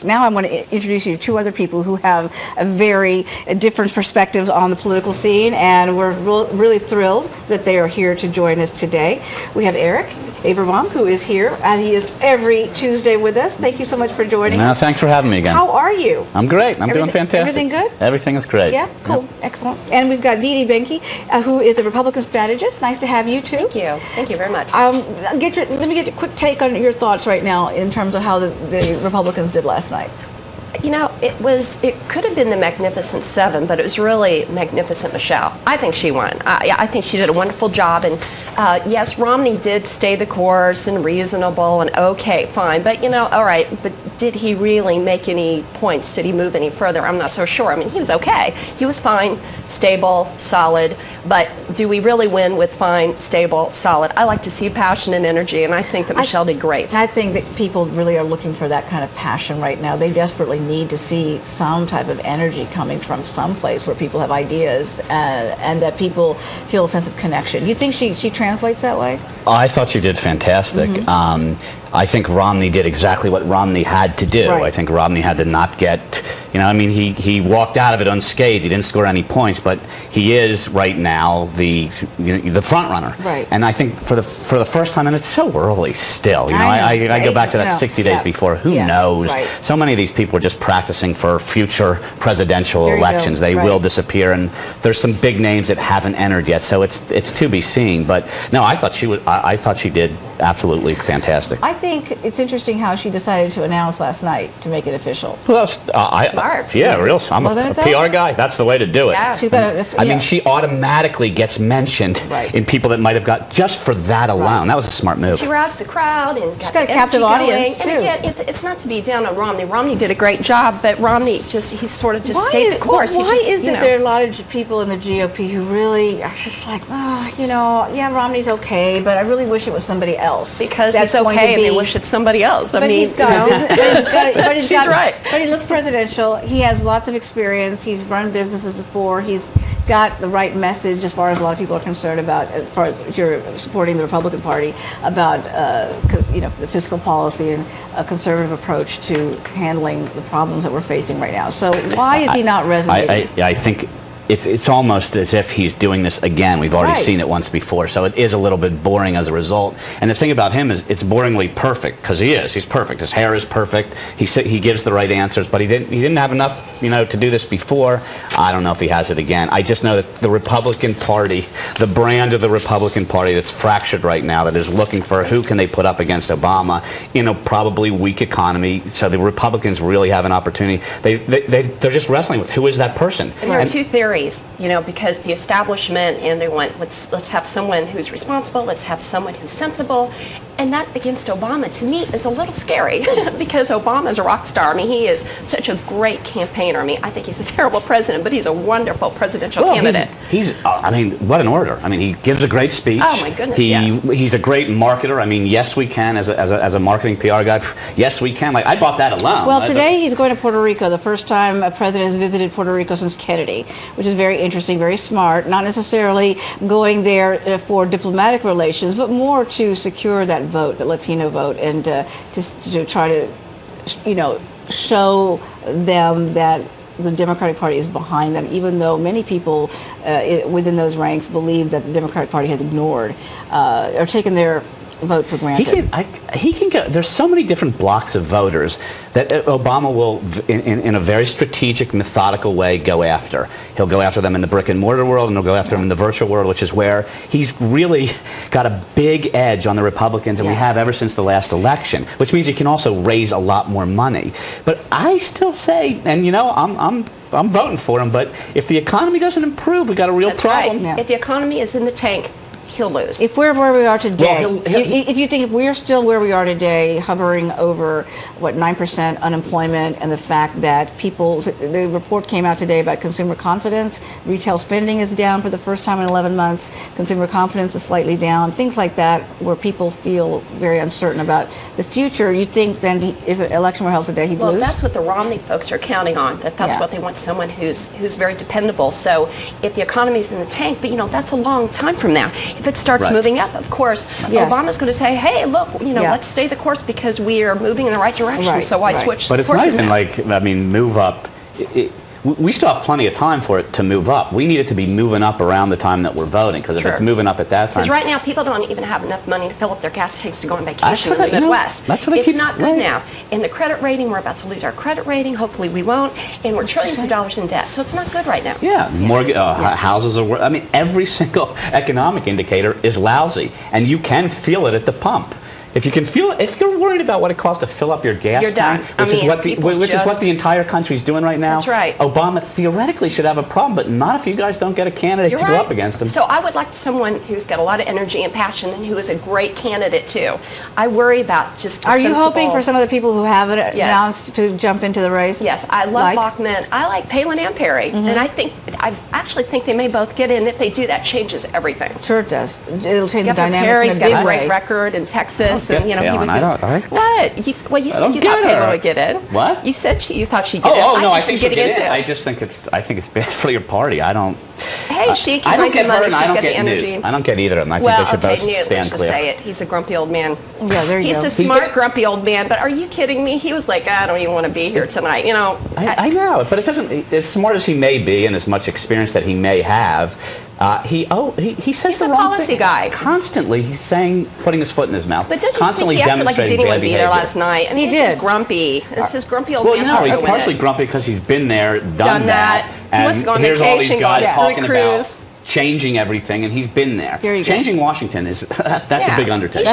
Democrats. Now I want to introduce you to two other people who have a very different perspectives on the political scene, and we're really thrilled that they are here to join us today. We have Eric Yaverbaum, who is here, as he is every Tuesday with us. Thank you so much for joining us. Thanks for having me again. How are you? I'm great. I'm doing fantastic. Everything good? Everything is great. Yeah, cool. Yep. Excellent. And we've got Benkie, who is a Republican strategist. Nice to have you, too. Thank you. Thank you very much. Let me get a quick take on your thoughts right now in terms of how the Republicans did last night. You know, it could have been the Magnificent Seven, but it was really Magnificent Michelle. I think she won. I think she did a wonderful job. And yes, Romney did stay the course and reasonable and okay, fine. But, you know, all right, but did he really make any points? Did he move any further? I'm not so sure. I mean, he was okay. He was fine, stable, solid. But do we really win with fine, stable, solid? I like to see passion and energy, and I think that Michelle did great. I think that people really are looking for that kind of passion right now. They desperately need to see some type of energy coming from some place where people have ideas and that people feel a sense of connection. You think she translates that way? I thought she did fantastic. I think Romney did exactly what Romney had to do. Right. I think Romney had to not get, you know, I mean, he walked out of it unscathed. He didn't score any points, but he is right now the front runner. Right. And I think for the first time, and it's so early still. You know, I go back to that 60 days before. Who knows? Right. So many of these people are just practicing for future presidential elections. They will disappear, and there's some big names that haven't entered yet. So it's to be seen. But no, I thought she did absolutely fantastic. I think it's interesting how she decided to announce last night to make it official. Well, smart. Yeah, real. I'm a PR guy. That's the way to do it. Yeah. She's got I mean, she automatically gets mentioned in people that might have got just for that alone. That was a smart move. She roused the crowd and she's got a captive audience too. And again, it's not to be down on Romney. Romney did a great job, but Romney he sort of stayed the course. Why is it there are a lot of people in the GOP who really are just like, you know, yeah, Romney's okay, but I really wish it was somebody else. Because it's okay and they wish it's somebody else. But he's got right. But he looks presidential. He has lots of experience. He's run businesses before. He's got the right message as far as a lot of people are concerned about, if you're supporting the Republican Party, about the fiscal policy and a conservative approach to handling the problems that we're facing right now. So why is he not resonating? I think it's almost as if he's doing this again. We've already seen it once before, so it is a little bit boring as a result. And the thing about him is it's boringly perfect, because he's perfect. His hair is perfect. He gives the right answers, but he didn't have enough, to do this before. I don't know if he has it again. I just know that the Republican Party, the brand of the Republican Party that's fractured right now, that is looking for who can they put up against Obama in a probably weak economy. So the Republicans really have an opportunity. They're just wrestling with who is that person. And there are two theories. Because the establishment, and they want, let's have someone who's responsible, let's have someone who's sensible, and that against Obama, to me, is a little scary because Obama's a rock star. I mean, he is such a great campaigner. I mean, I think he's a terrible president, but he's a wonderful presidential candidate. I mean, what an orator. I mean, he gives a great speech. Oh, my goodness, He's a great marketer. I mean, yes, we can, as a marketing PR guy, yes, we can. Like, I bought that alone. Well, today he's going to Puerto Rico, the first time a president has visited Puerto Rico since Kennedy, which is very interesting, very smart, not necessarily going there for diplomatic relations, but more to secure that vote, the Latino vote, and to try to, show them that the Democratic Party is behind them, even though many people within those ranks believe that the Democratic Party has ignored or taken their vote for granted. He can go. There's so many different blocks of voters that Obama will, in a very strategic, methodical way, go after. He'll go after them in the brick and mortar world, and he'll go after them in the virtual world, which is where he's really got a big edge on the Republicans, and we have ever since the last election. Which means he can also raise a lot more money. But I still say, and I'm voting for him. But if the economy doesn't improve, we got a real problem. Right. Yeah. If the economy is in the tank, he'll lose. If we're where we are today, if you think if we're still where we are today, hovering over, 9% unemployment, and the fact that the report came out today about consumer confidence, retail spending is down for the first time in 11 months, consumer confidence is slightly down, things like that, where people feel very uncertain about the future, you think then if an election were held today, he'd lose? Well, that's what the Romney folks are counting on, that's what they want, someone who's very dependable. So if the economy's in the tank, but that's a long time from now. if it starts Right. moving up, of course, Yes. Obama's going to say, hey, look, let's stay the course because we are moving in the right direction. Right, So why right. switch But it's courses nice, and now? move up. We still have plenty of time for it to move up. We need it to be moving up around the time that we're voting, because if Sure. it's moving up at that time. Because right now, people don't even have enough money to fill up their gas tanks to go on vacation in what the I- Midwest. that's what I It's keep- not good right. now. And the credit rating, we're about to lose our credit rating. Hopefully we won't. And we're trillions of dollars in debt. So it's not good right now. Yeah, houses are worth. I mean, every single economic indicator is lousy, and you can feel it at the pump. If you can feel it, if you're worried about what it costs to fill up your gas You're done. tank, I which is mean, what people the entire country's doing right now. That's right. Obama theoretically should have a problem, but not if you guys don't get a candidate You're to right. go up against him. So I would like someone who's got a lot of energy and passion and who is a great candidate too. I worry about just. Are you hoping for some of the people who have it announced to jump into the race? Yes, I love Bachmann. I like Palin and Perry, and I actually think they may both get in. If they do, that changes everything. Sure it does. It'll change the Governor dynamics Perry's in a got a big great way. record in Texas, and he would do. What? You said don't you get thought Palin her. would get in. What? You said you thought she'd get in. Oh no, I think think she's getting into I it. just think it's bad for your party. I don't. Hey, she I can don't raise get some her, money. and She's I don't got the get energy. Newt. I don't get either of them. I think Well, they should okay, both Newt, stand let's just clear. say it. He's a grumpy old man. Yeah, there you go. He's a smart, grumpy old man, but are you kidding me? He was like, I don't even want to be here tonight. I know, but it doesn't. As smart as he may be, and as much experience that he may have, he says He's the a wrong policy thing. guy. Constantly, he's putting his foot in his mouth. But don't you think constantly he acted like he demonstrating didn't want to bad be there behavior. last night? I mean, He he's just did. grumpy. It's his grumpy old Well, man. no, he's partially grumpy because he's been there, done that, He and wants to go on here's all these vacation, go on guys a spree talking cruise. about changing everything, and he's been there. There you go. Changing Washington is that's a big undertaking.